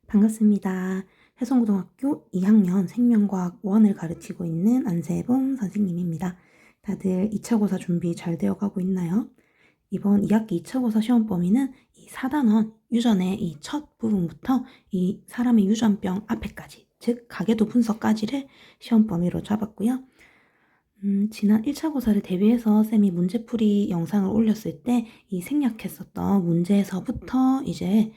반갑습니다. 해성고등학교 2학년 생명과학 1을 가르치고 있는 안세범 선생님입니다. 다들 2차 고사 준비 잘 되어가고 있나요? 이번 2학기 2차 고사 시험 범위는 이 4단원 유전의 이 첫 부분부터 이 사람의 유전병 앞에까지, 즉 가계도 분석까지를 시험 범위로 잡았고요. 지난 1차 고사를 대비해서 쌤이 문제풀이 영상을 올렸을 때 이 생략했었던 문제에서부터 이제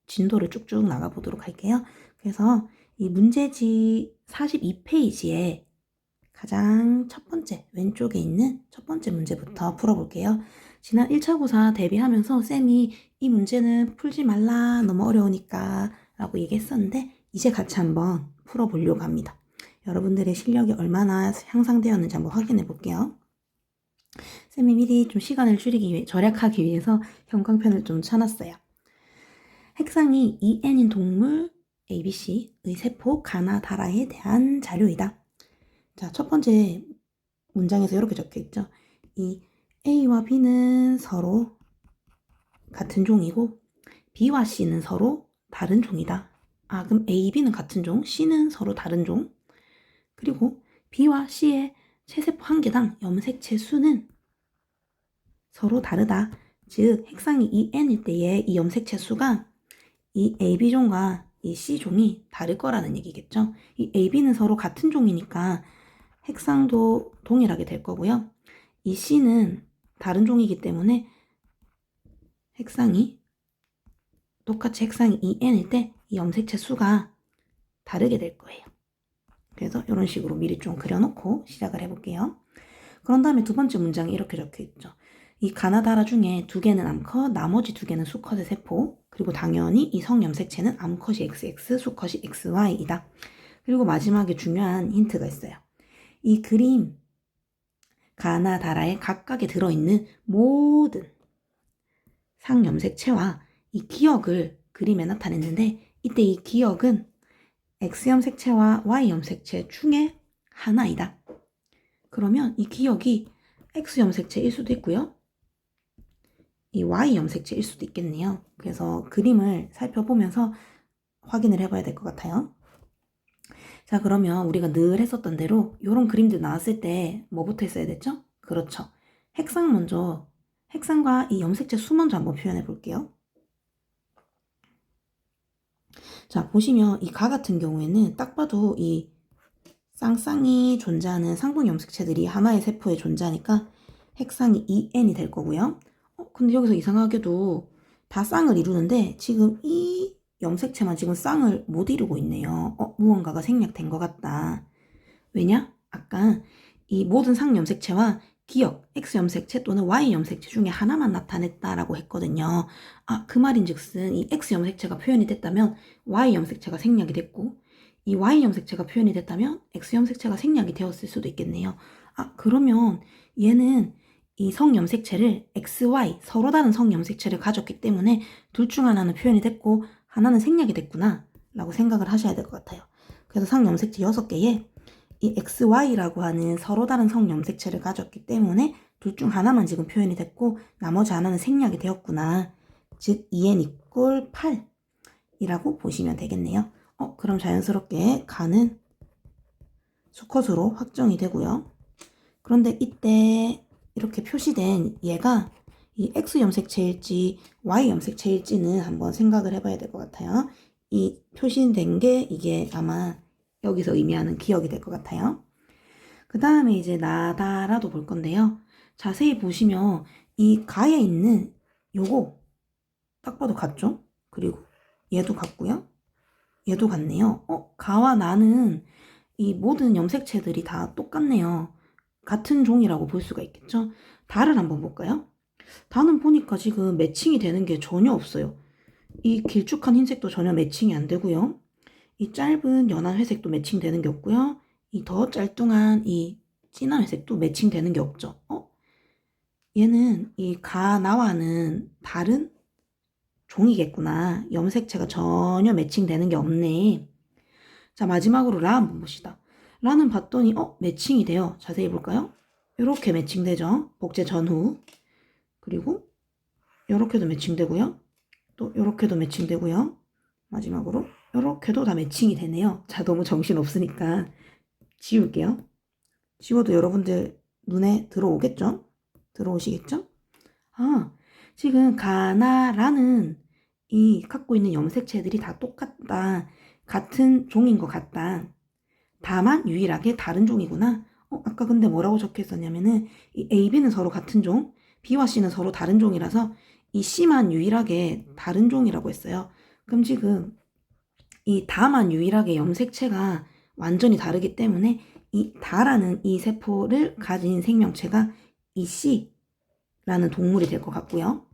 진도를 쭉쭉 나가보도록 할게요. 그래서 이 문제지 42페이지에 가장 첫 번째 왼쪽에 있는 첫 번째 문제부터 풀어볼게요. 지난 1차 고사 대비하면서 쌤이 이 문제는 풀지 말라, 너무 어려우니까 라고 얘기했었는데 이제 같이 한번 풀어보려고 합니다. 여러분들의 실력이 얼마나 향상되었는지 한번 확인해 볼게요. 쌤이 미리 좀 시간을 절약하기 위해서 형광펜을 좀 쳐놨어요. 핵상이 EN인 동물 ABC의 세포 가나다라에 대한 자료이다. 자, 첫 번째 문장에서 이렇게 적혀 있죠. 이 A와 B는 서로 같은 종이고 B와 C는 서로 다른 종이다. 그럼 A, B는 같은 종, C는 서로 다른 종. 그리고 B와 C의 체세포 한 개당 염색체 수는 서로 다르다. 즉, 핵상이 EN일 때의 이 염색체 수가 이 AB종과 이 C종이 다를 거라는 얘기겠죠. 이 AB는 서로 같은 종이니까 핵상도 동일하게 될 거고요. 이 C는 다른 종이기 때문에 핵상이 똑같이 핵상이 EN일 때 이 염색체 수가 다르게 될 거예요. 그래서 이런 식으로 미리 좀 그려놓고 시작을 해볼게요. 그런 다음에 두 번째 문장에 이렇게 적혀 있죠. 이 가나다라 중에 2개는 암컷, 나머지 2개는 수컷의 세포, 그리고 당연히 이 성염색체는 암컷이 XX, 수컷이 XY이다. 그리고 마지막에 중요한 힌트가 있어요. 이 그림 가나다라에 각각에 들어있는 모든 상염색체와 이 기억을 그림에 나타냈는데 이때 이 기억은 X염색체와 Y염색체 중에 하나이다. 그러면 이 기억이 X염색체일 수도 있고요. 이 Y염색체일 수도 있겠네요. 그래서 그림을 살펴보면서 확인을 해봐야 될 것 같아요. 자, 그러면 우리가 늘 했었던 대로 이런 그림들 나왔을 때 뭐부터 했어야 됐죠? 그렇죠. 핵상 먼저, 핵상과 이 염색체 수 먼저 한번 표현해 볼게요. 자, 보시면 이 가 같은 경우에는 딱 봐도 이 쌍쌍이 존재하는 상분 염색체들이 하나의 세포에 존재하니까 핵상이 EN이 될 거고요. 근데 여기서 이상하게도 다 쌍을 이루는데 지금 이 염색체만 지금 쌍을 못 이루고 있네요. 무언가가 생략된 것 같다. 왜냐? 아까 이 모든 상염색체와 기억, X염색체 또는 Y염색체 중에 하나만 나타냈다라고 했거든요. 그 말인즉슨 이 X염색체가 표현이 됐다면 Y염색체가 생략이 됐고 이 Y염색체가 표현이 됐다면 X염색체가 생략이 되었을 수도 있겠네요. 그러면 얘는 이 성염색체를 XY, 서로 다른 성염색체를 가졌기 때문에 둘 중 하나는 표현이 됐고 하나는 생략이 됐구나 라고 생각을 하셔야 될 것 같아요. 그래서 상염색체 6개에 이 XY라고 하는 서로 다른 성염색체를 가졌기 때문에 둘 중 하나만 지금 표현이 됐고 나머지 하나는 생략이 되었구나. 즉 2n 이꼴 8이라고 보시면 되겠네요. 그럼 자연스럽게 가는 수컷으로 확정이 되고요. 그런데 이때 이렇게 표시된 얘가 이 X 염색체일지 Y 염색체일지는 한번 생각을 해봐야 될 것 같아요. 이 표시된 게 이게 아마 여기서 의미하는 기억이 될 것 같아요. 그 다음에 이제 나다라도 볼 건데요. 자세히 보시면 이 가에 있는 요거 딱 봐도 같죠? 그리고 얘도 같고요. 얘도 같네요. 가와 나는 이 모든 염색체들이 다 똑같네요. 같은 종이라고 볼 수가 있겠죠? 다를 한번 볼까요? 다는 보니까 지금 매칭이 되는 게 전혀 없어요. 이 길쭉한 흰색도 전혀 매칭이 안 되고요. 이 짧은 연한 회색도 매칭되는 게 없고요. 이 더 짤뚱한 이 진한 회색도 매칭되는 게 없죠. 얘는 이 가나와는 다른 종이겠구나. 염색체가 전혀 매칭되는 게 없네. 자, 마지막으로 라 한번 봅시다. 라는 봤더니 매칭이 돼요. 자세히 볼까요? 이렇게 매칭되죠. 복제 전후. 그리고 이렇게도 매칭되고요. 또 이렇게도 매칭되고요. 마지막으로 이렇게도 다 매칭이 되네요. 자, 너무 정신없으니까 지울게요. 지워도 여러분들 눈에 들어오겠죠? 들어오시겠죠? 아, 지금 가나라는 이 갖고 있는 염색체들이 다 똑같다. 같은 종인 것 같다. 다만 유일하게 다른 종이구나. 아까 근데 뭐라고 적혀 있었냐면은 이 A, B는 서로 같은 종, B와 C는 서로 다른 종이라서 이 C만 유일하게 다른 종이라고 했어요. 그럼 지금 이 다만 유일하게 염색체가 완전히 다르기 때문에 이 다라는 이 세포를 가진 생명체가 이 C라는 동물이 될 것 같고요.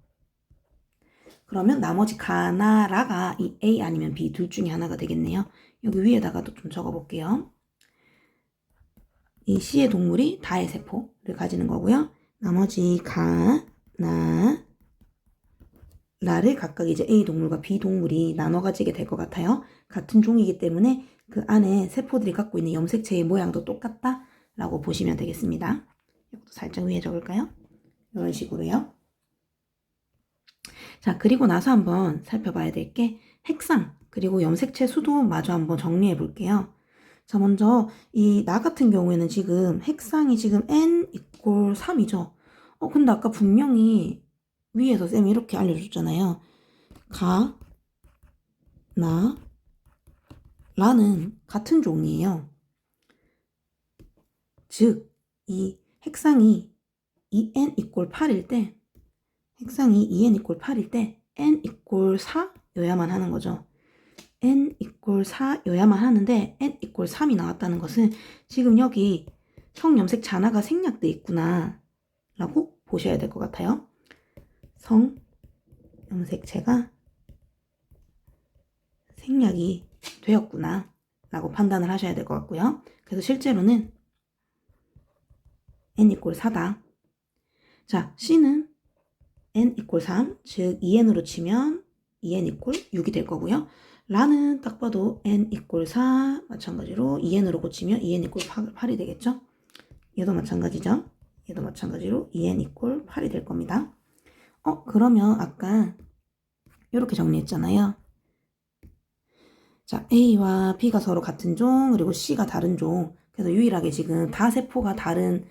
그러면 나머지 가나라가 이 A 아니면 B 둘 중에 하나가 되겠네요. 여기 위에다가도 좀 적어볼게요. 이 C의 동물이 다의 세포를 가지는 거고요. 나머지 가나라를 각각 이제 A 동물과 B 동물이 나눠 가지게 될 것 같아요. 같은 종이기 때문에 그 안에 세포들이 갖고 있는 염색체의 모양도 똑같다라고 보시면 되겠습니다. 이것도 살짝 위에 적을까요? 이런 식으로요. 자, 그리고 나서 한번 살펴봐야 될 게 핵상, 그리고 염색체 수도 마저 한번 정리해 볼게요. 자, 먼저 이 나 같은 경우에는 지금 핵상이 지금 n 이퀄 3이죠. 근데 아까 분명히 위에서 쌤이 이렇게 알려줬잖아요. 가, 나, 라는 같은 종이에요. 즉, 이 핵상이 2n 이퀄 8일 때 핵상이 2n 이퀄 8일 때 n 이퀄 4여야만 하는 거죠. n 이퀄 4여야만 하는데 n 이퀄 3이 나왔다는 것은 지금 여기 성염색 잔화가 생략돼 있구나 라고 보셔야 될 것 같아요. 성염색체가 생략이 되었구나 라고 판단을 하셔야 될 것 같고요. 그래서 실제로는 n 이퀄 4다. 자, C는 n 이퀄 3, 즉 2n으로 치면 2n 이퀄 6이 될 거고요. 라는 딱 봐도 n 이퀄 4 마찬가지로 2n으로 고치면 2n 이퀄 8이 되겠죠. 얘도 마찬가지죠. 얘도 마찬가지로 2n 이퀄 8이 될 겁니다. 그러면 아까 이렇게 정리했잖아요. 자, A와 B가 서로 같은 종, 그리고 C가 다른 종. 그래서 유일하게 지금 다 세포가 다른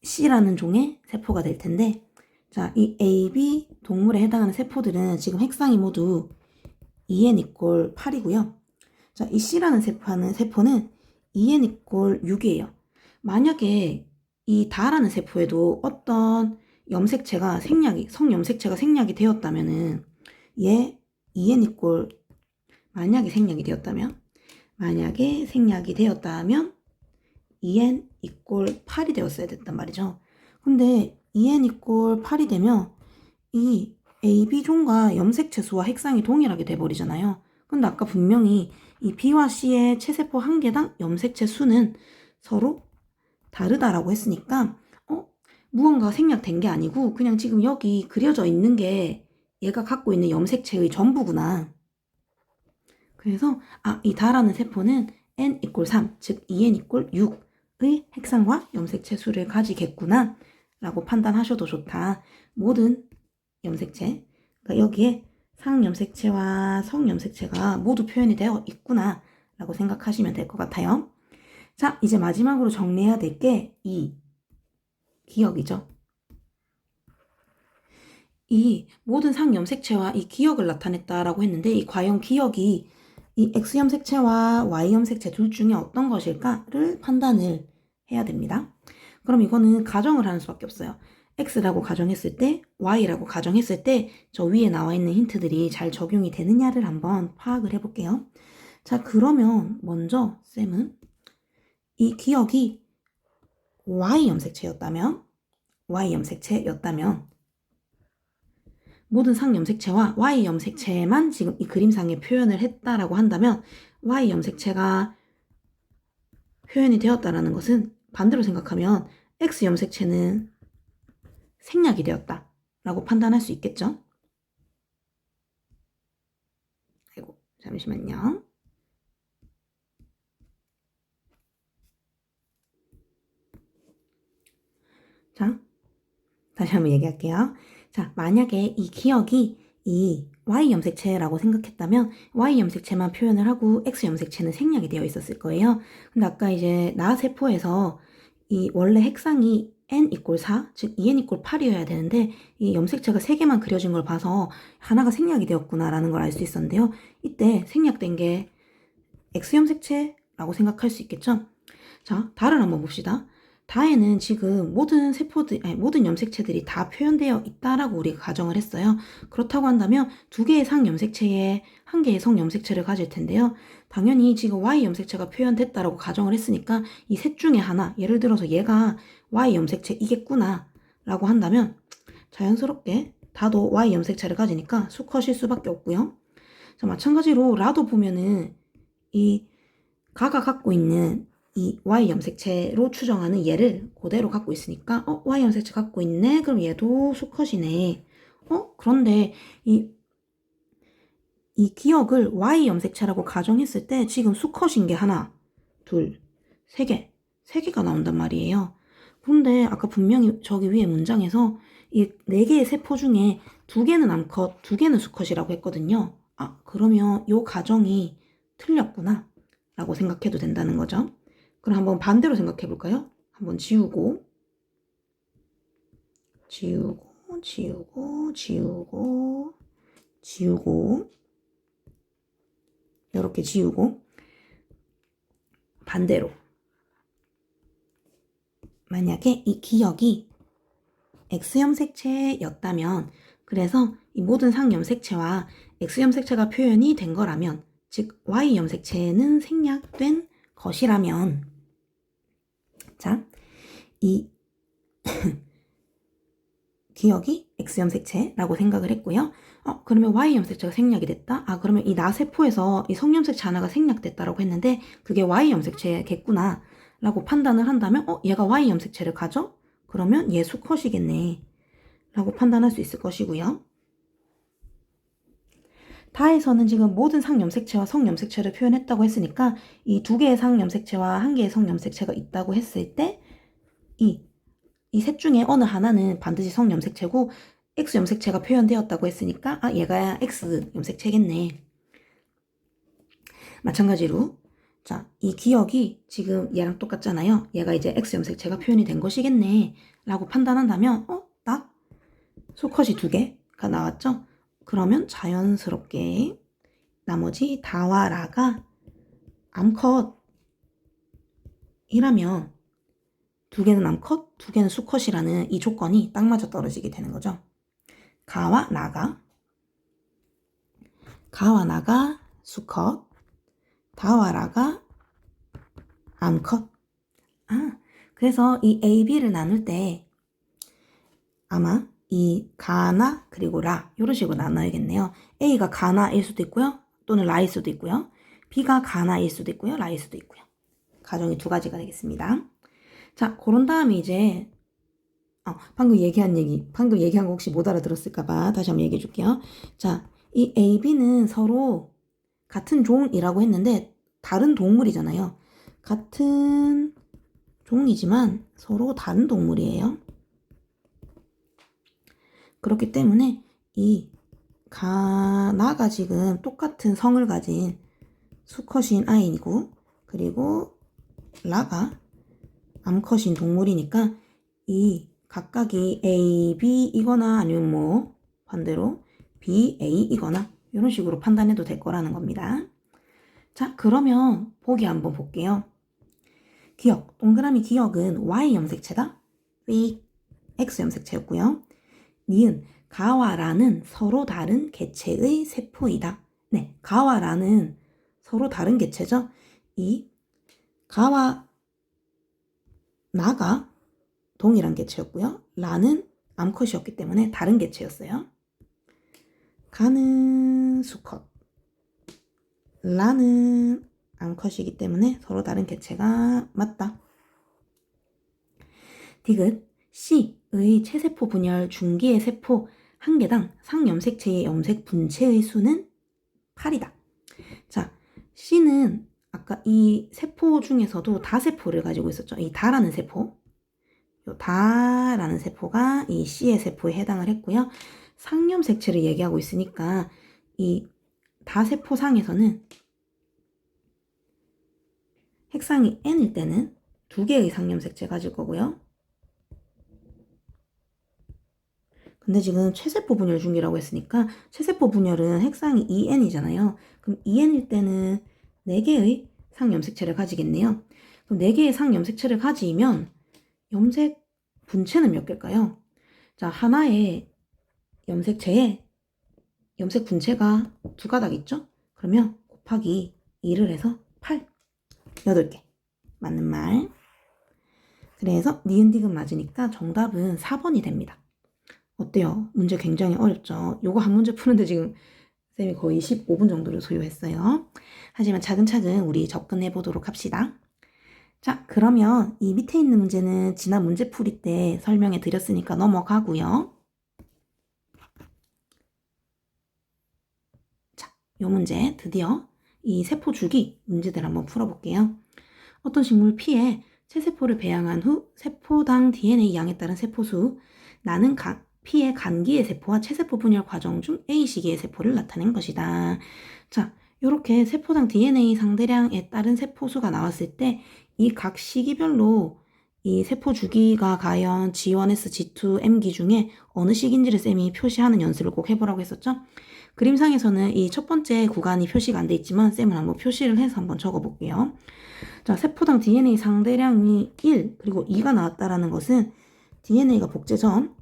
C라는 종의 세포가 될 텐데, 자, 이 A, B 동물에 해당하는 세포들은 지금 핵상이 모두 2n 이퀄 8이고요. 자, 이 C라는 세포는 2n 이퀄 6이에요. 만약에 이 다라는 세포에도 어떤 성염색체가 생략이 되었다면은 얘 2n 이퀄 만약에 생략이 되었다면 2n 이퀄 8이 되었어야 됐단 말이죠. 근데 2n 이퀄 8이 되면 이 AB종과 염색체 수와 핵상이 동일하게 돼버리잖아요. 근데 아까 분명히 이 B와 C의 체세포 한 개당 염색체 수는 서로 다르다라고 했으니까 무언가가 생략된 게 아니고 그냥 지금 여기 그려져 있는 게 얘가 갖고 있는 염색체의 전부구나. 그래서 이 다라는 세포는 n 이퀄 3, 즉 2n 이퀄 6의 핵상과 염색체 수를 가지겠구나 라고 판단하셔도 좋다. 모든 염색체, 그러니까 여기에 상염색체와 성염색체가 모두 표현이 되어 있구나 라고 생각하시면 될 것 같아요. 자, 이제 마지막으로 정리해야 될 게 이 기억이죠. 이 모든 상염색체와 이 기억을 나타냈다라고 했는데 이 과연 기억이 이 X염색체와 Y염색체 둘 중에 어떤 것일까를 판단을 해야 됩니다. 그럼 이거는 가정을 하는 수밖에 없어요. X라고 가정했을 때, Y라고 가정했을 때 저 위에 나와 있는 힌트들이 잘 적용이 되느냐를 한번 파악을 해볼게요. 자, 그러면 먼저 쌤은 이 기억이 Y염색체였다면 모든 상염색체와 Y염색체만 지금 이 그림상에 표현을 했다라고 한다면 Y염색체가 표현이 되었다라는 것은 반대로 생각하면 X염색체는 생략이 되었다라고 판단할 수 있겠죠? 아이고, 잠시만요. 자, 다시 한번 얘기할게요. 자, 만약에 이 기억이 이 Y 염색체라고 생각했다면 Y 염색체만 표현을 하고 X 염색체는 생략이 되어 있었을 거예요. 근데 아까 이제 나 세포에서 이 원래 핵상이 n=4, 즉 2n=8이어야 되는데 이 염색체가 3개만 그려진 걸 봐서 하나가 생략이 되었구나라는 걸 알 수 있었는데요. 이때 생략된 게 X 염색체라고 생각할 수 있겠죠? 자, 달을 한번 봅시다. 다에는 지금 모든 모든 염색체들이 다 표현되어 있다라고 우리가 가정을 했어요. 그렇다고 한다면 2개의 상 염색체에 1개의 성 염색체를 가질 텐데요. 당연히 지금 Y 염색체가 표현됐다라고 가정을 했으니까 이 셋 중에 하나, 예를 들어서 얘가 Y 염색체이겠구나 라고 한다면 자연스럽게 다도 Y 염색체를 가지니까 수컷일 수밖에 없고요. 자, 마찬가지로 라도 보면은 이 가가 갖고 있는 이 Y 염색체로 추정하는 얘를 그대로 갖고 있으니까 Y 염색체 갖고 있네? 그럼 얘도 수컷이네. 그런데 이 기억을 Y 염색체라고 가정했을 때 지금 수컷인 게 하나, 둘, 세 개가 나온단 말이에요. 그런데 아까 분명히 저기 위에 문장에서 이 4개의 세포 중에 2개는 암컷, 2개는 수컷이라고 했거든요. 그러면 이 가정이 틀렸구나 라고 생각해도 된다는 거죠. 그럼 한번 반대로 생각해 볼까요? 한번 지우고 이렇게 지우고 반대로 만약에 이 기억이 X염색체였다면 그래서 이 모든 상염색체와 X염색체가 표현이 된 거라면 즉 Y염색체는 생략된 것이라면 자, 이 기억이 X염색체라고 생각을 했고요. 그러면 Y염색체가 생략이 됐다? 그러면 이 나세포에서 이 성염색체 하나가 생략됐다라고 했는데 그게 Y염색체겠구나 라고 판단을 한다면 얘가 Y염색체를 가져? 그러면 얘 수컷이겠네 라고 판단할 수 있을 것이고요. 다에서는 지금 모든 상염색체와 성염색체를 표현했다고 했으니까 이 2개의 상염색체와 1개의 성염색체가 있다고 했을 때 이 셋 중에 어느 하나는 반드시 성염색체고 X염색체가 표현되었다고 했으니까 얘가 X염색체겠네. 마찬가지로 자, 이 기억이 지금 얘랑 똑같잖아요. 얘가 이제 X염색체가 표현이 된 것이겠네 라고 판단한다면 딱 수컷이 2개가 나왔죠? 그러면 자연스럽게 나머지 다와 라가 암컷이라면 2개는 암컷, 2개는 수컷이라는 이 조건이 딱 맞아 떨어지게 되는 거죠. 가와 나가 수컷, 다와 라가 암컷. 그래서 이 A, B를 나눌 때 아마 이 가나 그리고 라 이런 식으로 나눠야겠네요. A가 가나일 수도 있고요. 또는 라일 수도 있고요. B가 가나일 수도 있고요. 라일 수도 있고요. 가정이 2가지가 되겠습니다. 자, 그런 다음에 이제 방금 얘기한 거 혹시 못 알아들었을까봐 다시 한번 얘기해 줄게요. 자, 이 A, B는 서로 같은 종이라고 했는데 다른 동물이잖아요. 같은 종이지만 서로 다른 동물이에요. 그렇기 때문에 이 가나가 지금 똑같은 성을 가진 수컷인 아이고 그리고 라가 암컷인 동물이니까 이 각각이 A, B이거나 아니면 뭐 반대로 B, A이거나 이런 식으로 판단해도 될 거라는 겁니다. 자, 그러면 보기 한번 볼게요. 기억, 동그라미 기억은 Y 염색체다. X 염색체였고요. 니은, 가와 라는 서로 다른 개체의 세포이다. 네, 가와 라는 서로 다른 개체죠. 이 가와 나가 동일한 개체였고요. 라는 암컷이었기 때문에 다른 개체였어요. 가는 수컷, 라는 암컷이기 때문에 서로 다른 개체가 맞다. 디귿, C의 체세포 분열 중기의 세포 1개당 상염색체의 염색 분체의 수는 8이다. 자, C는 아까 이 세포 중에서도 다세포를 가지고 있었죠. 이 다라는 세포. 요 다라는 세포가 이 C의 세포에 해당을 했고요. 상염색체를 얘기하고 있으니까 이 다세포상에서는 핵상이 n일 때는 2개의 상염색체 가질 거고요. 근데 지금 최세포 분열 중이라고 했으니까 최세포 분열은 핵상이 2n이잖아요. 그럼 2n일 때는 4개의 상염색체를 가지겠네요. 그럼 4개의 상염색체를 가지면 염색 분체는 몇 개일까요? 자, 하나의 염색체에 염색 분체가 2가닥 있죠? 그러면 곱하기 2를 해서 8, 8개. 맞는 말. 그래서 니은 디귿 맞으니까 정답은 4번이 됩니다. 어때요? 문제 굉장히 어렵죠? 요거 한 문제 푸는데 지금 쌤이 거의 15분 정도를 소요했어요. 하지만 차근차근 우리 접근해 보도록 합시다. 자, 그러면 이 밑에 있는 문제는 지난 문제풀이 때 설명해 드렸으니까 넘어가고요. 자, 요 문제 드디어 이 세포 주기 문제들 한번 풀어볼게요. 어떤 식물 P에 체세포를 배양한 후 세포당 DNA 양에 따른 세포수 나는 P의 간기의 세포와 체세포 분열 과정 중 A 시기의 세포를 나타낸 것이다. 자, 이렇게 세포당 DNA 상대량에 따른 세포수가 나왔을 때 이 각 시기별로 이 세포 주기가 과연 G1S, G2, M기 중에 어느 시기인지를 쌤이 표시하는 연습을 꼭 해보라고 했었죠. 그림상에서는 이 첫 번째 구간이 표시가 안 돼 있지만 쌤은 한번 표시를 해서 한번 적어볼게요. 자, 세포당 DNA 상대량이 1 그리고 2가 나왔다라는 것은 DNA가 복제 전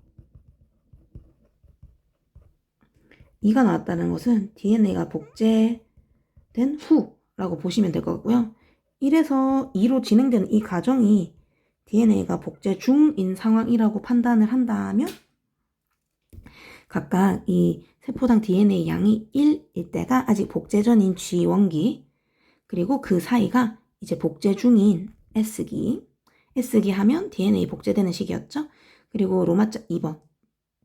2가 나왔다는 것은 DNA가 복제된 후라고 보시면 될 것 같고요. 1에서 2로 진행되는 이 과정이 DNA가 복제 중인 상황이라고 판단을 한다면 각각 이 세포당 DNA 양이 1일 때가 아직 복제 전인 G1기 그리고 그 사이가 이제 복제 중인 S기 하면 DNA 복제되는 시기였죠. 그리고 로마자 2번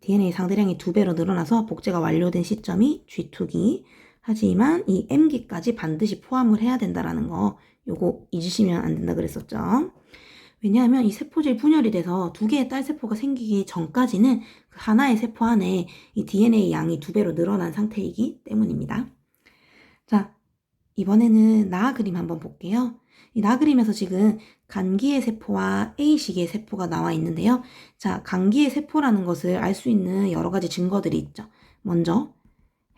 DNA 상대량이 2배로 늘어나서 복제가 완료된 시점이 G2기 하지만 이 M기까지 반드시 포함을 해야 된다라는 거 요거 잊으시면 안 된다 그랬었죠. 왜냐하면 이 세포질 분열이 돼서 2개의 딸세포가 생기기 전까지는 그 하나의 세포 안에 이 DNA 양이 2배로 늘어난 상태이기 때문입니다. 자, 이번에는 나 그림 한번 볼게요. 이 나 그림에서 지금 간기의 세포와 A시기의 세포가 나와 있는데요. 자, 간기의 세포라는 것을 알 수 있는 여러 가지 증거들이 있죠. 먼저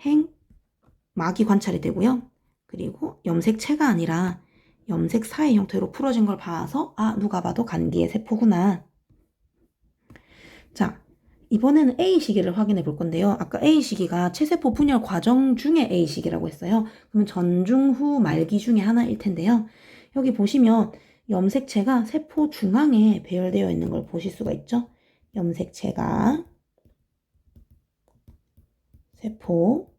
핵막이 관찰이 되고요. 그리고 염색체가 아니라 염색사의 형태로 풀어진 걸 봐서 아, 누가 봐도 간기의 세포구나. 자, 이번에는 A시기를 확인해 볼 건데요. 아까 A시기가 체세포 분열 과정 중에 A시기라고 했어요. 그러면 전중 후 말기 중에 하나일 텐데요. 여기 보시면 염색체가 세포 중앙에 배열되어 있는 걸 보실 수가 있죠. 염색체가 세포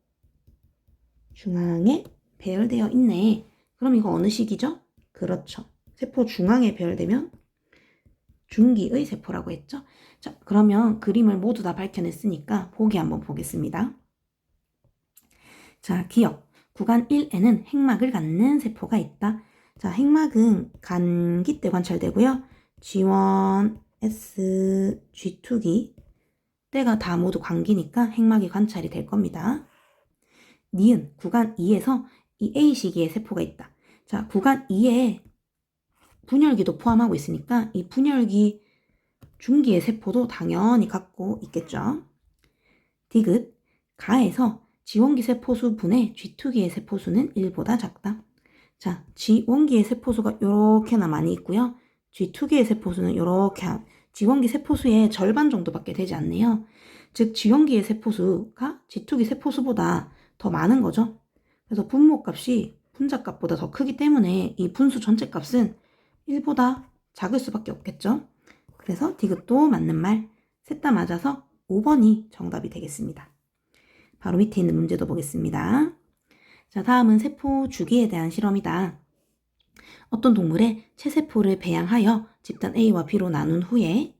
중앙에 배열되어 있네. 그럼 이거 어느 시기죠? 그렇죠. 세포 중앙에 배열되면 중기의 세포라고 했죠. 자, 그러면 그림을 모두 다 밝혀냈으니까 보기 한번 보겠습니다. 자, 기억. 구간 1에는 핵막을 갖는 세포가 있다. 자, 핵막은 간기 때 관찰되고요. G1, S, G2기 때가 다 모두 간기니까 핵막이 관찰이 될 겁니다. 니은 구간 2에서 이 A시기의 세포가 있다. 자, 구간 2에 분열기도 포함하고 있으니까 이 분열기 중기의 세포도 당연히 갖고 있겠죠. 디귿 가에서 G1기 세포수 분의 G2기의 세포수는 1보다 작다. 자, G1기의 세포수가 이렇게나 많이 있고요. G2기의 세포수는 이렇게 G1기 세포수의 절반 정도밖에 되지 않네요. 즉 G1기의 세포수가 G2기 세포수보다 더 많은 거죠. 그래서 분모값이 분자값보다 더 크기 때문에 이 분수 전체 값은 1보다 작을 수밖에 없겠죠. 그래서 디귿도 맞는 말, 셋 다 맞아서 5번이 정답이 되겠습니다. 바로 밑에 있는 문제도 보겠습니다. 자, 다음은 세포 주기에 대한 실험이다. 어떤 동물의 체세포를 배양하여 집단 A와 B로 나눈 후에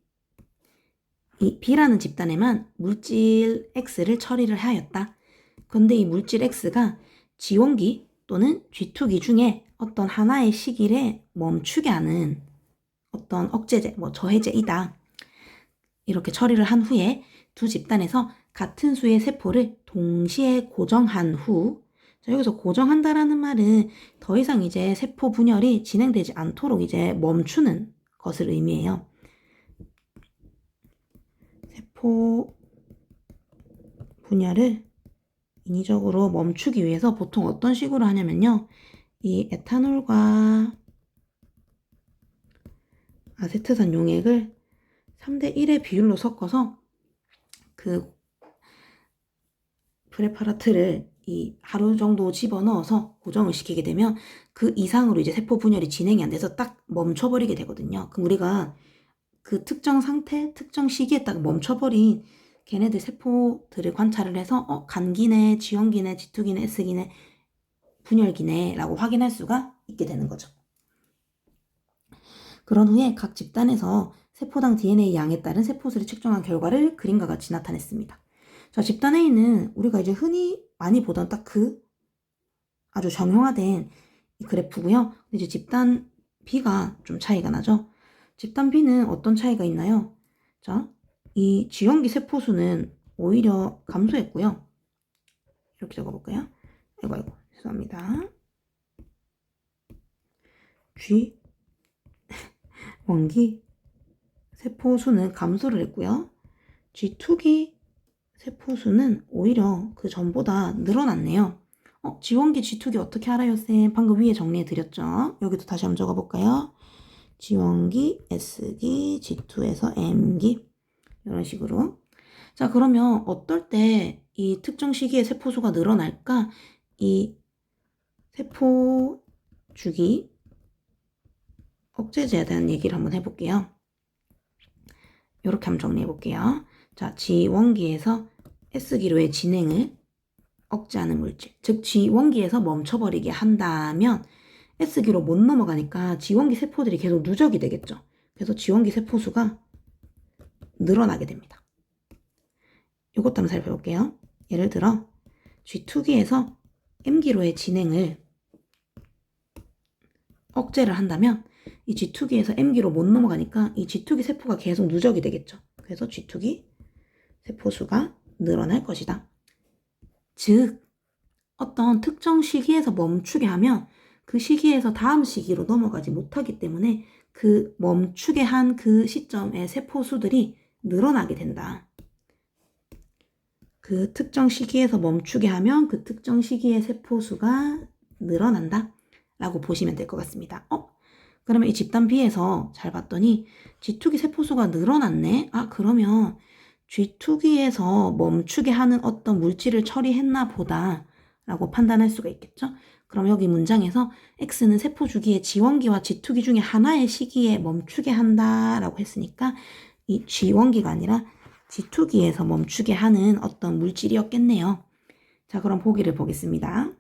이 B라는 집단에만 물질 X를 처리를 하였다. 그런데 이 물질 X가 G1기 또는 G2기 중에 어떤 하나의 시기를 멈추게 하는 어떤 억제제, 저해제이다. 이렇게 처리를 한 후에 두 집단에서 같은 수의 세포를 동시에 고정한 후, 자, 여기서 고정한다라는 말은 더 이상 이제 세포 분열이 진행되지 않도록 이제 멈추는 것을 의미해요. 세포 분열을 인위적으로 멈추기 위해서 보통 어떤 식으로 하냐면요. 이 에탄올과 아세트산 용액을 3대1의 비율로 섞어서 그 프레파라트를 이 하루 정도 집어넣어서 고정을 시키게 되면 그 이상으로 이제 세포 분열이 진행이 안 돼서 딱 멈춰버리게 되거든요. 그럼 우리가 그 특정 상태, 특정 시기에 딱 멈춰버린 걔네들 세포들을 관찰을 해서 간기네, 지원기네, G2기네, S기네, 분열기네 라고 확인할 수가 있게 되는 거죠. 그런 후에 각 집단에서 세포당 DNA 양에 따른 세포수를 측정한 결과를 그림과 같이 나타냈습니다. 자, 집단 A는 우리가 이제 흔히 많이 보던 딱 그 아주 정형화된 이 그래프고요. 이제 집단 B가 좀 차이가 나죠. 집단 B는 어떤 차이가 있나요? 자, 이 지원기 세포수는 오히려 감소했고요. 이렇게 적어볼까요? 아이고, 죄송합니다. G1기 세포수는 감소를 했고요. G2기 세포수는 오히려 그 전보다 늘어났네요. G1기, G2기 어떻게 알아요, 쌤? 방금 위에 정리해드렸죠? 여기도 다시 한번 적어볼까요? G1기, S기, G2에서 M기 이런 식으로. 자, 그러면 어떨 때 이 특정 시기에 세포수가 늘어날까? 이 세포 주기 억제제에 대한 얘기를 한번 해볼게요. 이렇게 한번 정리해볼게요. 자, G1기에서 S기로의 진행을 억제하는 물질, 즉 G1기에서 멈춰버리게 한다면 S기로 못 넘어가니까 G1기 세포들이 계속 누적이 되겠죠. 그래서 G1기 세포수가 늘어나게 됩니다. 이것도 한번 살펴볼게요. 예를 들어 G2기에서 M기로의 진행을 억제를 한다면 이 G2기에서 M기로 못 넘어가니까 이 G2기 세포가 계속 누적이 되겠죠. 그래서 G2기 세포수가 늘어날 것이다. 즉 어떤 특정 시기에서 멈추게 하면 그 시기에서 다음 시기로 넘어가지 못하기 때문에 그 멈추게 한 그 시점의 세포수들이 늘어나게 된다. 그 특정 시기에서 멈추게 하면 그 특정 시기의 세포수가 늘어난다 라고 보시면 될 것 같습니다. 그러면 이 집단 B에서 잘 봤더니 G2기 세포수가 늘어났네? 그러면 G2기에서 멈추게 하는 어떤 물질을 처리했나 보다 라고 판단할 수가 있겠죠? 그럼 여기 문장에서 X는 세포 주기의 G1기와 G2기 중에 하나의 시기에 멈추게 한다 라고 했으니까 이 G1기가 아니라 G2기에서 멈추게 하는 어떤 물질이었겠네요. 자, 그럼 보기를 보겠습니다.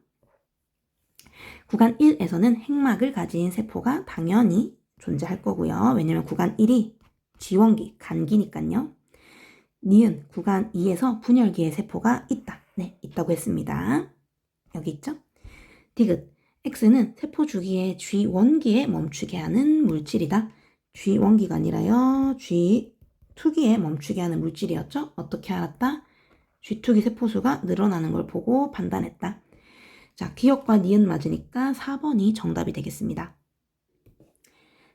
구간 1에서는 핵막을 가진 세포가 당연히 존재할 거고요. 왜냐면 구간 1이 G1기, 간기니까요. 니은 구간 2에서 분열기의 세포가 있다. 네, 있다고 했습니다. 여기 있죠? 디귿, X는 세포 주기의 G1기에 멈추게 하는 물질이다. G1기가 아니라요. G2기에 멈추게 하는 물질이었죠? 어떻게 알았다? G2기 세포수가 늘어나는 걸 보고 판단했다. 자, 기억과 니은 맞으니까 4번이 정답이 되겠습니다.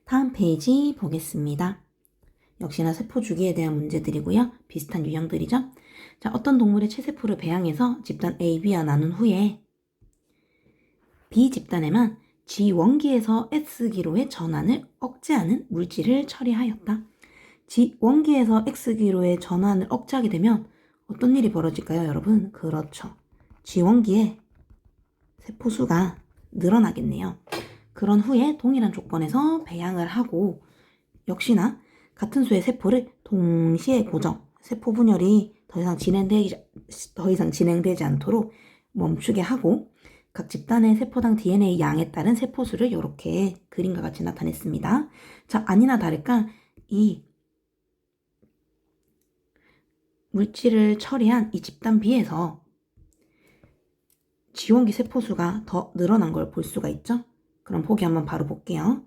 다음 페이지 보겠습니다. 역시나 세포 주기에 대한 문제들이고요. 비슷한 유형들이죠. 자, 어떤 동물의 체세포를 배양해서 집단 A, B와 나눈 후에 B 집단에만 G1기에서 S기로의 전환을 억제하는 물질을 처리하였다. G1기에서 X기로의 전환을 억제하게 되면 어떤 일이 벌어질까요, 여러분? 그렇죠. G1기에 세포수가 늘어나겠네요. 그런 후에 동일한 조건에서 배양을 하고 역시나 같은 수의 세포를 동시에 고정, 세포 분열이 더 이상 진행되지 않도록 멈추게 하고 각 집단의 세포당 DNA 양에 따른 세포수를 이렇게 그림과 같이 나타냈습니다. 자, 아니나 다를까 이 물질을 처리한 이 집단 B에서 G1기 세포수가 더 늘어난 걸 볼 수가 있죠? 그럼 보기 한번 바로 볼게요.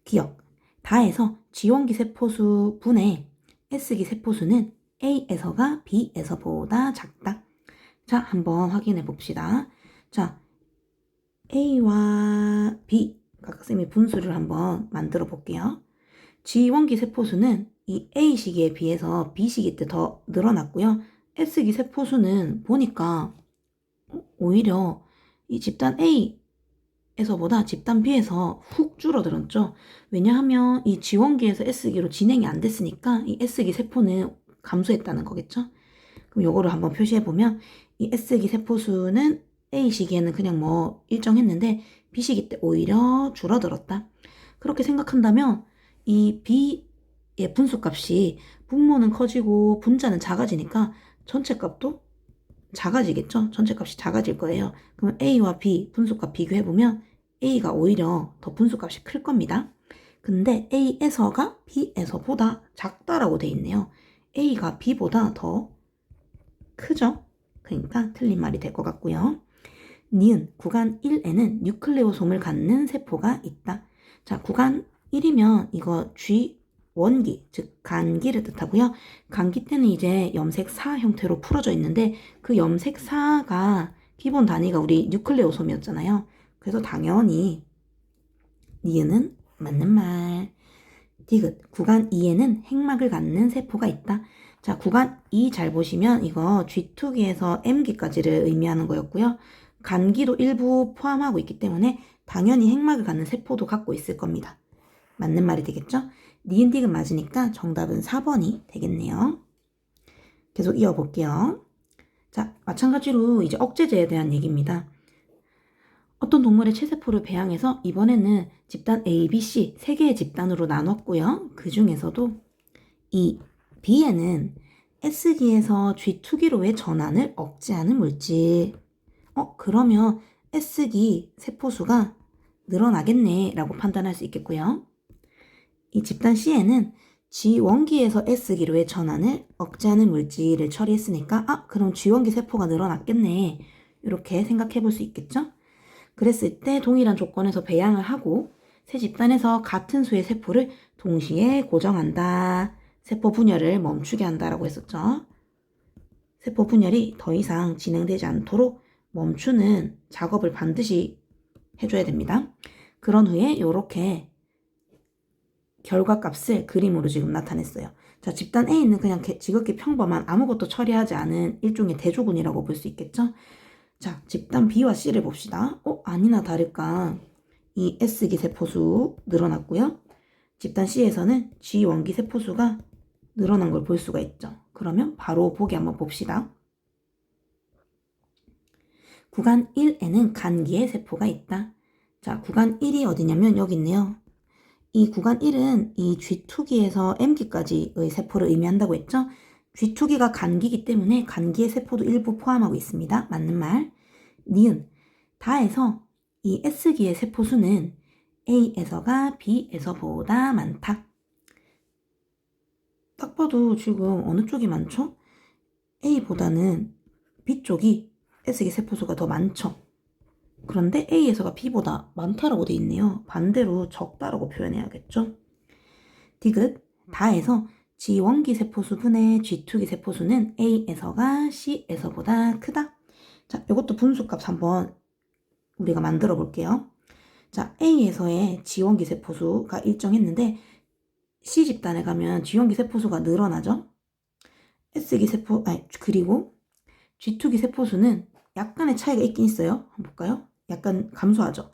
기억, 다에서 G1기 세포수 분의 S기 세포수는 A에서가 B에서보다 작다. 자, 한번 확인해 봅시다. 자, A와 B 각각 쌤이 분수를 한번 만들어 볼게요. G원기 세포수는 이 A시기에 비해서 B시기 때 더 늘어났고요. S기 세포수는 보니까 오히려 이 집단 A에서보다 집단 B에서 훅 줄어들었죠. 왜냐하면 이 G원기에서 S기로 진행이 안 됐으니까 이 S기 세포는 감소했다는 거겠죠. 그럼 요거를 한번 표시해보면 이 S기 세포수는 A시기에는 그냥 뭐 일정했는데 B시기 때 오히려 줄어들었다. 그렇게 생각한다면 이 B의 분수값이 분모는 커지고 분자는 작아지니까 전체값도 작아지겠죠? 전체값이 작아질 거예요. 그럼 A와 B 분수값 비교해보면 A가 오히려 더 분수값이 클 겁니다. 근데 A에서가 B에서보다 작다라고 돼 있네요. A가 B보다 더 크죠? 그러니까 틀린 말이 될 것 같고요. 니은 구간 1에는 뉴클레오솜을 갖는 세포가 있다. 자, 구간 1이면 이거 G원기, 즉 간기를 뜻하고요. 간기 때는 이제 염색4 형태로 풀어져 있는데 그 염색4가 기본 단위가 우리 뉴클레오솜이었잖아요. 그래서 당연히 니은은 맞는 말. 디귿 구간 2에는 핵막을 갖는 세포가 있다. 자, 구간 2 잘 보시면 이거 G2기에서 M기까지를 의미하는 거였고요. 간기도 일부 포함하고 있기 때문에 당연히 핵막을 갖는 세포도 갖고 있을 겁니다. 맞는 말이 되겠죠? 니은 디귿 맞으니까 정답은 4번이 되겠네요. 계속 이어볼게요. 자, 마찬가지로 이제 억제제에 대한 얘기입니다. 어떤 동물의 체세포를 배양해서 이번에는 집단 A, B, C 3개의 집단으로 나눴고요. 그 중에서도 이 B에는 S기에서 G2기로의 전환을 억제하는 물질. 그러면 S기 세포수가 늘어나겠네 라고 판단할 수 있겠고요. 이 집단 C에는 G원기에서 S기로의 전환을 억제하는 물질을 처리했으니까 그럼 G원기 세포가 늘어났겠네. 이렇게 생각해 볼 수 있겠죠? 그랬을 때 동일한 조건에서 배양을 하고 세 집단에서 같은 수의 세포를 동시에 고정한다. 세포 분열을 멈추게 한다라고 했었죠. 세포 분열이 더 이상 진행되지 않도록 멈추는 작업을 반드시 해줘야 됩니다. 그런 후에 이렇게 결과값을 그림으로 지금 나타냈어요. 자, 집단 A는 그냥 지극히 평범한 아무것도 처리하지 않은 일종의 대조군이라고 볼 수 있겠죠. 자, 집단 B와 C를 봅시다. 아니나 다를까 이 S기 세포수 늘어났고요. 집단 C에서는 G원기 세포수가 늘어난 걸 볼 수가 있죠. 그러면 바로 보기 한번 봅시다. 구간 1에는 간기의 세포가 있다. 자, 구간 1이 어디냐면 여기 있네요. 이 구간 1은 이 G2기에서 M기까지의 세포를 의미한다고 했죠. G2기가 간기이기 때문에 간기의 세포도 일부 포함하고 있습니다. 맞는 말. 니은 다에서 이 S기의 세포수는 A에서가 B에서보다 많다. 딱 봐도 지금 어느 쪽이 많죠? A보다는 B쪽이 S기 세포수가 더 많죠. 그런데 A에서가 B보다 많다라고 돼 있네요. 반대로 적다라고 표현해야겠죠. 디귿 다에서 G원기 세포수분의 G2기 세포수는 A에서가 C에서보다 크다. 자, 이것도 분수값 한번 우리가 만들어 볼게요. 자, A에서의 G원기 세포수가 일정했는데 C 집단에 가면 G원기 세포수가 늘어나죠. S기 세포, 그리고 G2기 세포수는 약간의 차이가 있긴 있어요. 한번 볼까요? 약간 감소하죠.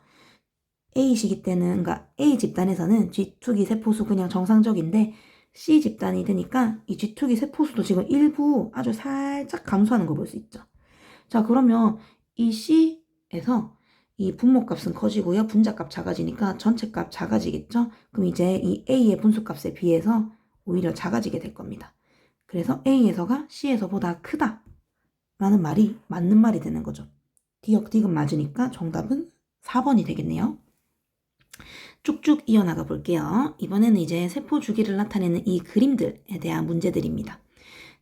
A시기 때는, 그러니까 A 집단에서는 G2기 세포수 그냥 정상적인데 C 집단이 되니까 이 G2기 세포수도 지금 일부 아주 살짝 감소하는 걸 볼 수 있죠. 자, 그러면 이 C에서 이 분모값은 커지고요. 분자값 작아지니까 전체값 작아지겠죠. 그럼 이제 이 A의 분수값에 비해서 오히려 작아지게 될 겁니다. 그래서 A에서가 C에서보다 크다 라는 말이 맞는 말이 되는 거죠. 디귿 맞으니까 정답은 4번이 되겠네요. 쭉쭉 이어나가 볼게요. 이번에는 이제 세포 주기를 나타내는 이 그림들에 대한 문제들입니다.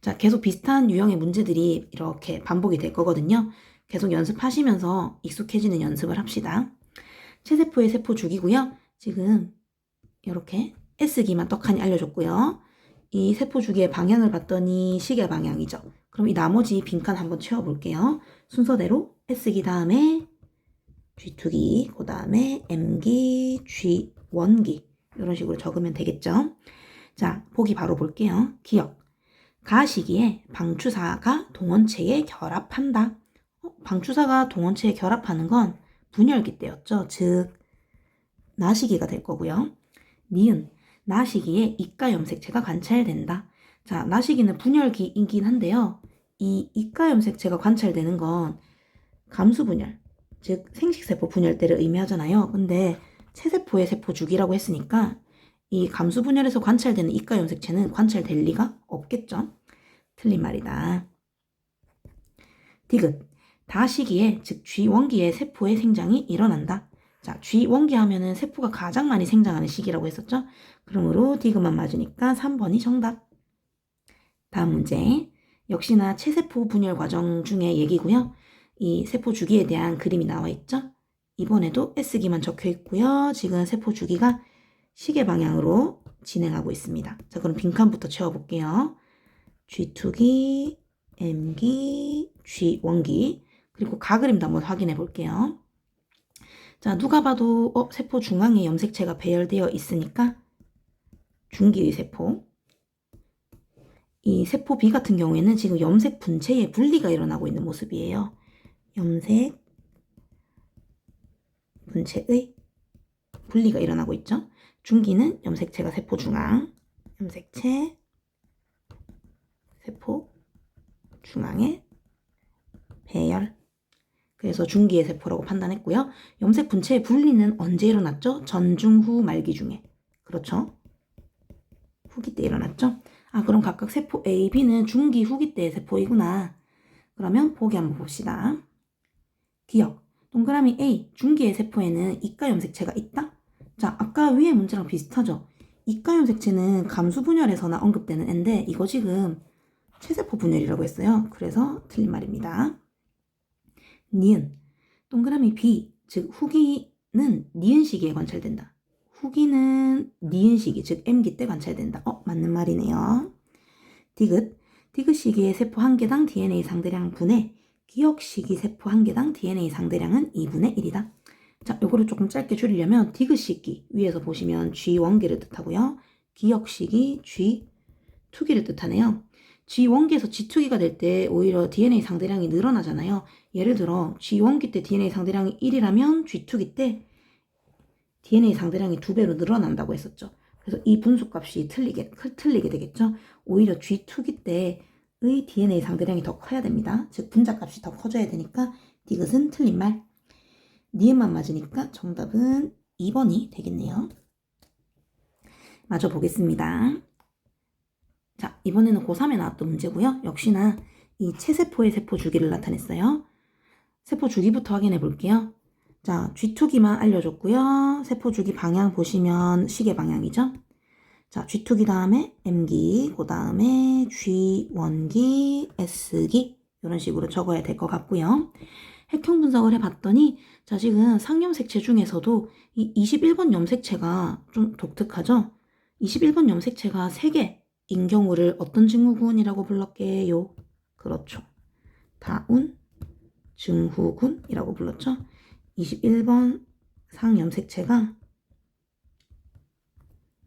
자, 계속 비슷한 유형의 문제들이 이렇게 반복이 될 거거든요. 계속 연습하시면서 익숙해지는 연습을 합시다. 체세포의 세포 주기고요. 지금 이렇게 S기만 떡하니 알려줬고요. 이 세포 주기의 방향을 봤더니 시계 방향이죠. 그럼 이 나머지 빈칸 한번 채워볼게요. 순서대로 S기 다음에 G2기, 그 다음에 M기, G1기 이런 식으로 적으면 되겠죠. 자, 보기 바로 볼게요. 기억. 가시기에 방추사가 동원체에 결합한다. 방추사가 동원체에 결합하는 건 분열기 때였죠. 즉 나시기가 될 거고요. 니은. 나시기에 이가 염색체가 관찰된다. 자, 나시기는 분열기이긴 한데요. 이 이가 염색체가 관찰되는 건 감수분열, 즉 생식세포 분열대를 의미하잖아요. 근데 체세포의 세포 주기라고 했으니까 이 감수분열에서 관찰되는 이가 염색체는 관찰될 리가 없겠죠. 틀린 말이다. 디귿. 다시기에 즉 G1기에 세포의 생장이 일어난다. 자, G1기 하면은 세포가 가장 많이 생장하는 시기라고 했었죠. 그러므로 디귿만 맞으니까 3번이 정답. 다음 문제. 역시나 체세포 분열 과정 중에 얘기고요. 이 세포 주기에 대한 그림이 나와 있죠. 이번에도 S기만 적혀 있고요. 지금 세포 주기가 시계 방향으로 진행하고 있습니다. 자, 그럼 빈칸부터 채워볼게요. G2기, M기, G1기, 그리고 가그림도 한번 확인해 볼게요. 자, 누가 봐도 세포 중앙에 염색체가 배열되어 있으니까 중기의 세포. 이 세포 B 같은 경우에는 지금 염색 분체의 분리가 일어나고 있는 모습이에요. 염색 분체의 분리가 일어나고 있죠. 중기는 염색체가 세포 중앙, 염색체, 세포 중앙에 배열. 그래서 중기의 세포라고 판단했고요. 염색 분체의 분리는 언제 일어났죠? 전중 후 말기 중에. 그렇죠? 후기 때 일어났죠? 아, 그럼 각각 세포 A, B는 중기, 후기 때의 세포이구나. 그러면 보기 한번 봅시다. 기억. 동그라미 A, 중기의 세포에는 이가 염색체가 있다? 자, 아까 위에 문제랑 비슷하죠? 이가 염색체는 감수 분열에서나 언급되는 애인데 이거 지금 체세포 분열이라고 했어요. 그래서 틀린 말입니다. 니은. 동그라미 B, 즉 후기는 니은 시기에 관찰된다. 후기는 니은 시기, 즉 M기 때 관찰된다. 맞는 말이네요. 디귿. 디귿 시기의 세포 한 개당 DNA 상대량 분의 기억 시기 세포 한 개당 DNA 상대량은 2분의 1이다. 자, 요거를 조금 짧게 줄이려면 디귿 시기 위에서 보시면 G1기를 뜻하고요. 기억 시기 G2기를 뜻하네요. G1기에서 G2기가 될 때 오히려 DNA 상대량이 늘어나잖아요. 예를 들어 G1기 때 DNA 상대량이 1이라면 G2기 때 DNA 상대량이 2배로 늘어난다고 했었죠. 그래서 이 분수값이 틀리게 되겠죠. 오히려 G2기 때의 DNA 상대량이 더 커야 됩니다. 즉 분자값이 더 커져야 되니까 디귿은 틀린 말. 니은만 맞으니까 정답은 2번이 되겠네요. 마저 보겠습니다. 자, 이번에는 고3에 나왔던 문제고요. 역시나 이 체세포의 세포 주기를 나타냈어요. 세포 주기부터 확인해 볼게요. 자, G2기만 알려줬고요. 세포 주기 방향 보시면 시계 방향이죠. 자, G2기 다음에 M기, 그 다음에 G1기, S기 이런 식으로 적어야 될 것 같고요. 핵형 분석을 해봤더니 자, 지금 상염색체 중에서도 이 21번 염색체가 좀 독특하죠. 21번 염색체가 3개인 경우를 어떤 증후군이라고 불렀게요? 그렇죠. 다운 증후군이라고 불렀죠. 21번 상염색체가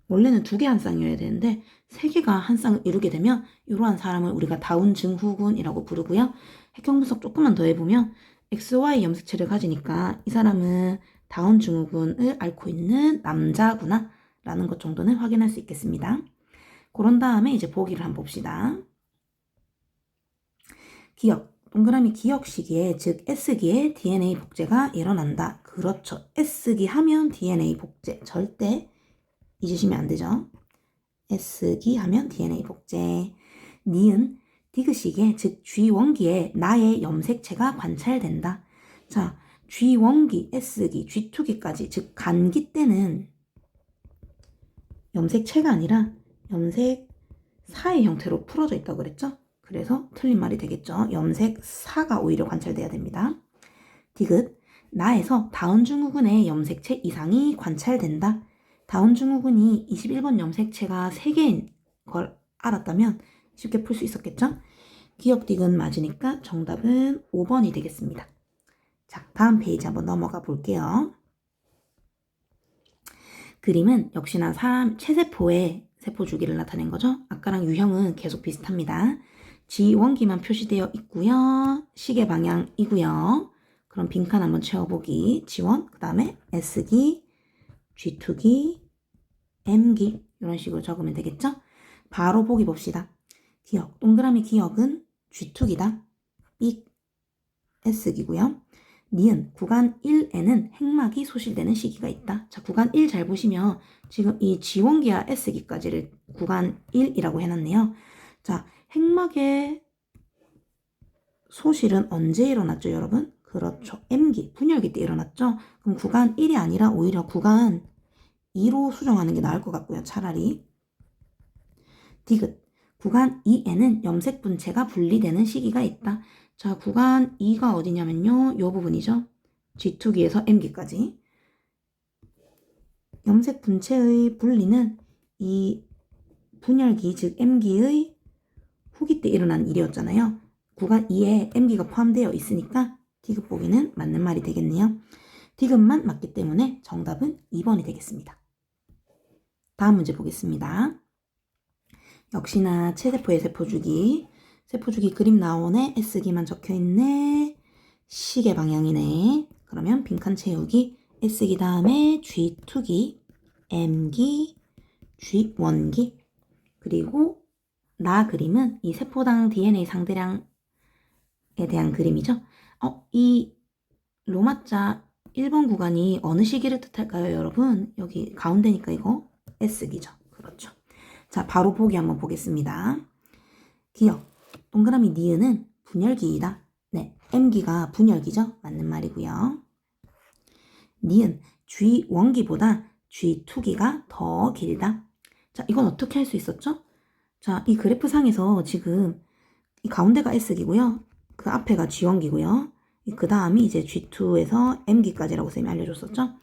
원래는 2개 한 쌍이어야 되는데 3개가 한 쌍을 이루게 되면 이러한 사람을 우리가 다운 증후군이라고 부르고요. 핵형 분석 조금만 더 해보면 XY 염색체를 가지니까 이 사람은 다운 증후군을 앓고 있는 남자구나 라는 것 정도는 확인할 수 있겠습니다. 그런 다음에 이제 보기를 한번 봅시다. 기억. 동그라미 기억 시기에 즉 S기에 DNA 복제가 일어난다. 그렇죠. S기 하면 DNA 복제. 절대 잊으시면 안 되죠. S기 하면 DNA 복제. 니은. 디귿 시기에 즉 G1기에 나의 염색체가 관찰된다. 자, G1기, S기, G2기까지 즉 간기 때는 염색체가 아니라 염색사의 형태로 풀어져 있다고 그랬죠? 그래서 틀린 말이 되겠죠. 염색사가 오히려 관찰돼야 됩니다. 디귿. 나에서 다운 증후군의 염색체 이상이 관찰된다. 다운 증후군이 21번 염색체가 3개인 걸 알았다면 쉽게 풀 수 있었겠죠? 기억 디귿 맞으니까 정답은 5번이 되겠습니다. 자, 다음 페이지 한번 넘어가 볼게요. 그림은 역시나 사람 체세포의 세포 주기를 나타낸 거죠. 아까랑 유형은 계속 비슷합니다. G1기만 표시되어 있고요. 시계 방향이고요. 그럼 빈칸 한번 채워보기. G1, 그 다음에 S기, G2기, M기 이런 식으로 적으면 되겠죠? 바로 보기 봅시다. 기억, 동그라미 기억은 G2기다. 삑, S기고요. 니은, 구간 1에는 핵막이 소실되는 시기가 있다. 자, 구간 1 잘 보시면 지금 이 G1기와 S기까지를 구간 1이라고 해놨네요. 자, 핵막의 소실은 언제 일어났죠, 여러분? 그렇죠. M기, 분열기 때 일어났죠? 그럼 구간 1이 아니라 오히려 구간 2로 수정하는 게 나을 것 같고요, 차라리. 디귿, 구간 2에는 염색 분체가 분리되는 시기가 있다. 자, 구간 2가 어디냐면요, 이 부분이죠. G2기에서 M기까지. 염색 분체의 분리는 이 분열기, 즉 M기의 후기 때 일어난 일이었잖아요. 구간 2에 M기가 포함되어 있으니까 디귿 보기는 맞는 말이 되겠네요. 디귿만 맞기 때문에 정답은 2번이 되겠습니다. 다음 문제 보겠습니다. 역시나 체세포의 세포주기. 세포주기 그림 나오네. S기만 적혀있네. 시계 방향이네. 그러면 빈칸 채우기. S기 다음에 G2기, M기, G1기. 그리고 나 그림은 이 세포당 DNA 상대량에 대한 그림이죠. 이 로마자 1번 구간이 어느 시기를 뜻할까요, 여러분? 여기 가운데니까 이거 S기죠. 그렇죠. 자, 바로 보기 한번 보겠습니다. 기억, 동그라미 니은은 분열기이다. 네, M기가 분열기죠. 맞는 말이고요. 니은, G1기보다 G2기가 더 길다. 자, 이건 어떻게 할 수 있었죠? 자, 이 그래프상에서 지금 이 가운데가 S기고요. 그 앞에가 G1기고요. 그 다음이 이제 G2에서 M기까지라고 쌤이 알려줬었죠.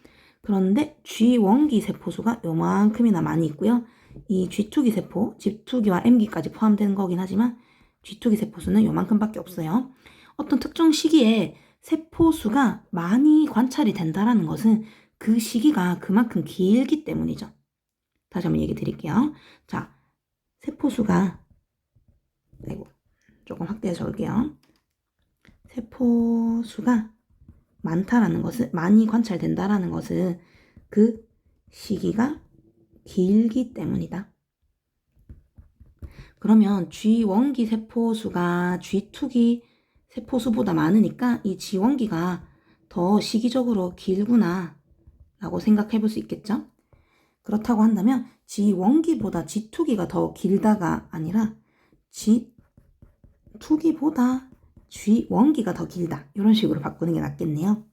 그런데 G1기 세포수가 요만큼이나 많이 있고요. 이 G2기 세포, G2기와 M기까지 포함되는 거긴 하지만 G2기 세포수는 요만큼밖에 없어요. 어떤 특정 시기에 세포수가 많이 관찰이 된다는 것은 그 시기가 그만큼 길기 때문이죠. 다시 한번 얘기 드릴게요. 자, 세포수가 조금 확대해서 적을게요. 세포수가 많다라는 것은, 많이 관찰된다라는 것은 그 시기가 길기 때문이다. 그러면 G1기 세포수가 G2기 세포수보다 많으니까 이 G1기가 더 시기적으로 길구나 라고 생각해 볼 수 있겠죠? 그렇다고 한다면 G1기보다 G2기가 더 길다가 아니라 G2기보다 G1기가 더 길다. 이런 식으로 바꾸는 게 낫겠네요.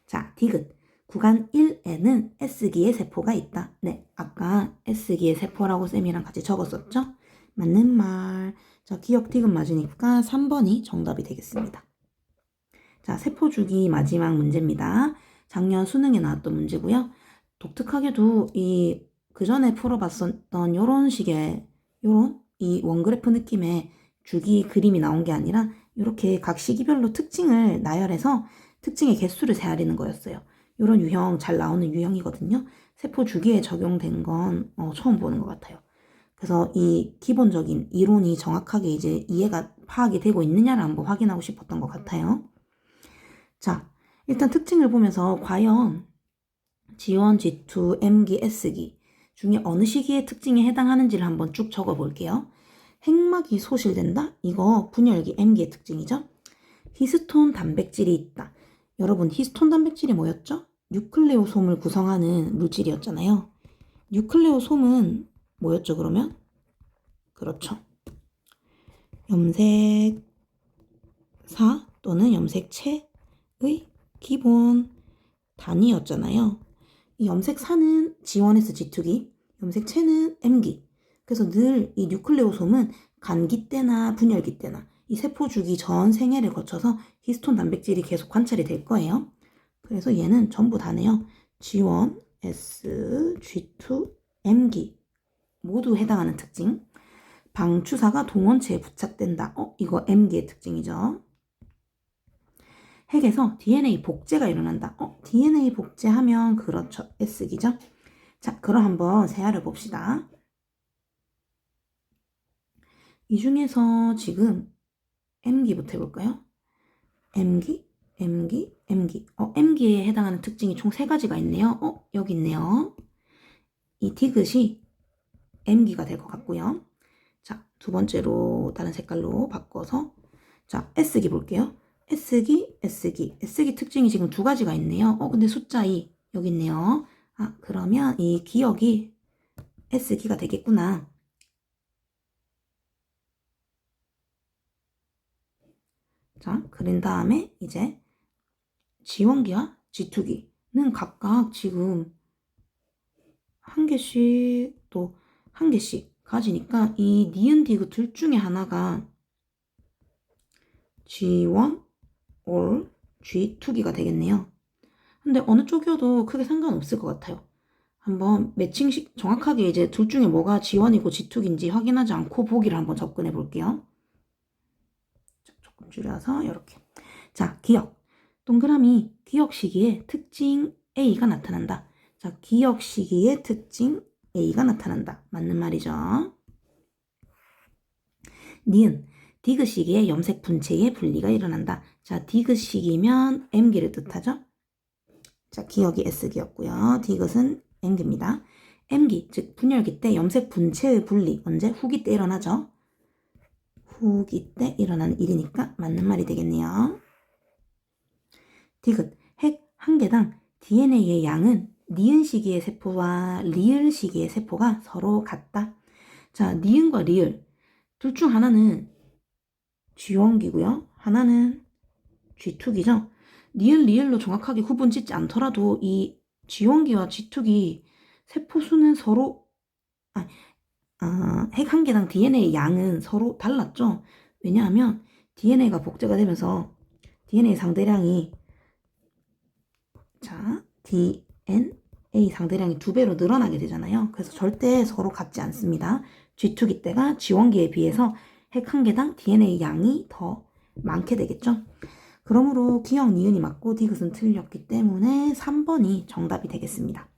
자, 디귿. 구간 1에는 S기의 세포가 있다. 네, 아까 S기의 세포라고 쌤이랑 같이 적었었죠? 맞는 말. 자, 기억 디귿 맞으니까 3번이 정답이 되겠습니다. 자, 세포주기 마지막 문제입니다. 작년 수능에 나왔던 문제고요. 독특하게도 그 전에 풀어봤었던 요런 식의 이 원그래프 느낌의 주기 그림이 나온 게 아니라 이렇게 각 시기별로 특징을 나열해서 특징의 개수를 세아리는 거였어요. 이런 유형 잘 나오는 유형이거든요. 세포 주기에 적용된 건 처음 보는 것 같아요. 그래서 이 기본적인 이론이 정확하게 이제 이해가 파악이 되고 있느냐를 한번 확인하고 싶었던 것 같아요. 자, 일단 특징을 보면서 과연 G1, G2, M기, S기 중에 어느 시기의 특징에 해당하는지를 한번 쭉 적어 볼게요. 핵막이 소실된다? 이거 분열기 M기의 특징이죠. 히스톤 단백질이 있다. 여러분, 히스톤 단백질이 뭐였죠? 뉴클레오솜을 구성하는 물질이었잖아요. 뉴클레오솜은 뭐였죠, 그러면? 그렇죠. 염색사 또는 염색체의 기본 단위였잖아요. 이 염색사는 G1에서 G2기, 염색체는 M기. 그래서 늘 이 뉴클레오솜은 간기 때나 분열기 때나 이 세포 주기 전 생애를 거쳐서 히스톤 단백질이 계속 관찰이 될 거예요. 그래서 얘는 전부 다네요. G1, S, G2, M기 모두 해당하는 특징. 방추사가 동원체에 부착된다. 이거 M기의 특징이죠. 핵에서 DNA 복제가 일어난다. DNA 복제하면 그렇죠. S기죠. 자, 그럼 한번 세알을 봅시다. 이 중에서 지금 M기부터 해볼까요? M기, M기, M기. M기에 해당하는 특징이 총 3가지가 있네요. 여기 있네요. 이 디귿이 M기가 될 것 같고요. 자, 두 번째로 다른 색깔로 바꿔서 자, S기 볼게요. S기, S기. S기 특징이 지금 2가지가 있네요. 근데 숫자 2 여기 있네요. 그러면 이 기억이 S기가 되겠구나. 자, 그린 다음에 이제 G1기와 G2기는 각각 지금 한 개씩 또 한 개씩 가지니까 이 니은 디귿 둘 중에 하나가 G1 or G2기가 되겠네요. 근데 어느 쪽이어도 크게 상관없을 것 같아요. 한번 매칭식 정확하게 이제 둘 중에 뭐가 G1이고 G2인지 확인하지 않고 보기를 한번 접근해 볼게요. 조금 줄여서 이렇게. 자, 기억. 동그라미 기억 시기에 특징 A가 나타난다. 자, 기억 시기에 특징 A가 나타난다. 맞는 말이죠. 니은. 디귿 시기에 염색 분체의 분리가 일어난다. 자, 디귿 시기면 M기를 뜻하죠. 자, 기억이 S기였고요. 디귿은 M기입니다. M기, 즉 분열기 때 염색 분체의 분리, 언제? 후기 때 일어나죠. 후기 때 일어나는 일이니까 맞는 말이 되겠네요. 디귿, 핵 한 개당 DNA의 양은 니은 시기의 세포와 리을 시기의 세포가 서로 같다. 자, 니은과 리을 둘 중 하나는 G1기고요. 하나는 G2기죠. 니은, 리을로 정확하게 구분 짓지 않더라도 이 G1기와 G2기 세포 수는 서로 핵 한 개당 DNA 양은 서로 달랐죠. 왜냐하면 DNA가 복제가 되면서 DNA 상대량이 자, DNA 상대량이 2배로 늘어나게 되잖아요. 그래서 절대 서로 같지 않습니다. G2기 때가 G1기에 비해서 핵 한 개당 DNA 양이 더 많게 되겠죠. 그러므로 기억 니은이 맞고 디귿은 틀렸기 때문에 3번이 정답이 되겠습니다.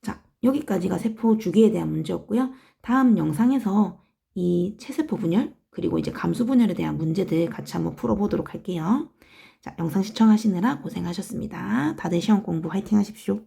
자, 여기까지가 세포 주기에 대한 문제였고요. 다음 영상에서 이 체세포 분열 그리고 이제 감수 분열에 대한 문제들 같이 한번 풀어보도록 할게요. 자, 영상 시청하시느라 고생하셨습니다. 다들 시험 공부 화이팅 하십시오.